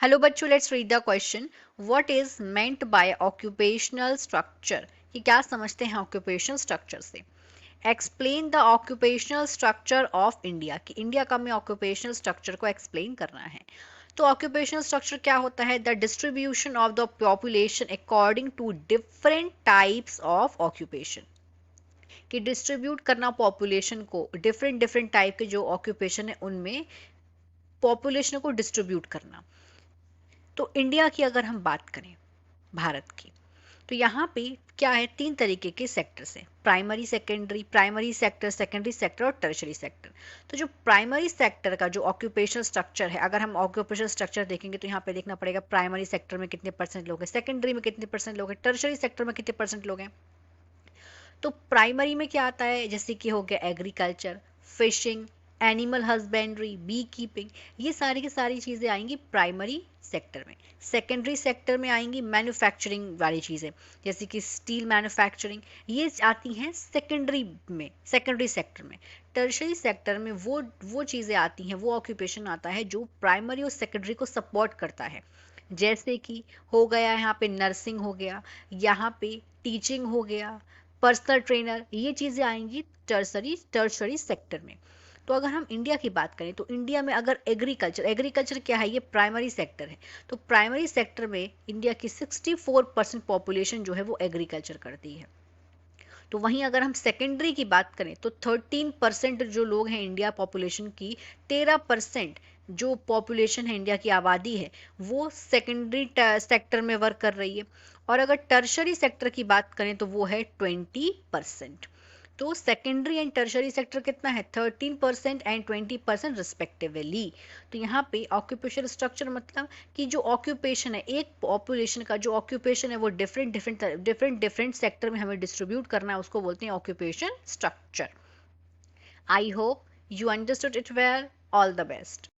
Hello बच्चों, let's read the question. What is meant by occupational structure? कि क्या समझते हैं ऑक्यूपेशनल स्ट्रक्चर से? Explain the occupational structure of India. कि इंडिया का में ऑक्यूपेशनल स्ट्रक्चर को एक्सप्लेन करना है. तो ऑक्यूपेशनल स्ट्रक्चर क्या होता है? The distribution of the population according to different types of occupation. कि डिस्ट्रीब्यूट करना पॉपुलेशन को डिफरेंट डिफरेंट टाइप के जो ऑक्यूपेशन है उनमें पॉपुलेशन को डिस्ट्रीब्यूट करना. तो इंडिया की अगर हम बात करें, भारत की, तो यहाँ पे क्या है, तीन तरीके के सेक्टर्स हैं. प्राइमरी सेक्टर, सेकेंडरी सेक्टर और टर्शरी सेक्टर. तो जो प्राइमरी सेक्टर का जो ऑक्यूपेशनल स्ट्रक्चर है, अगर हम ऑक्यूपेशनल स्ट्रक्चर देखेंगे तो यहाँ पे देखना पड़ेगा प्राइमरी सेक्टर में कितने परसेंट लोग हैं, सेकेंडरी में कितने परसेंट लोग हैं, टर्शरी सेक्टर में कितने परसेंट लोग हैं. तो प्राइमरी में क्या आता है? जैसे कि हो गया agriculture, fishing, animal husbandry, beekeeping, ये सारी की सारी चीज़ें आएंगी प्राइमरी सेक्टर में. सेकेंडरी सेक्टर में आएंगी मैन्युफैक्चरिंग वाली चीज़ें, जैसे कि स्टील मैन्युफैक्चरिंग, ये आती हैं सेकेंडरी में, सेकेंडरी सेक्टर में. टर्शरी सेक्टर में वो चीज़ें आती हैं, वो ऑक्यूपेशन आता है जो प्राइमरी और सेकेंडरी को सपोर्ट करता है. जैसे कि हो गया यहाँ पे नर्सिंग हो गया, यहाँ पे टीचिंग हो गया, पर्सनल ट्रेनर, ये चीज़ें आएंगी टर्सरी सेक्टर में. तो अगर हम इंडिया की बात करें तो इंडिया में अगर एग्रीकल्चर क्या है? ये प्राइमरी सेक्टर है. तो प्राइमरी सेक्टर में इंडिया की 64% पॉपुलेशन जो है वो एग्रीकल्चर करती है. तो वहीं अगर हम सेकेंडरी की बात करें तो 13% जो लोग हैं इंडिया पॉपुलेशन की, 13% जो पॉपुलेशन है इंडिया की आबादी है वो सेकेंडरी सेक्टर में वर्क कर रही है. और अगर टर्शरी सेक्टर की बात करें तो वो है 20%. तो सेकेंडरी एंड टर्शरी सेक्टर कितना है? 13% एंड 20% रिस्पेक्टिवली. तो यहाँ पे ऑक्यूपेशनल स्ट्रक्चर मतलब कि जो ऑक्यूपेशन है, एक पॉपुलेशन का जो ऑक्यूपेशन है वो डिफरेंट सेक्टर में हमें डिस्ट्रीब्यूट करना है, उसको बोलते हैं occupation structure. I hope you understood it well. All the best.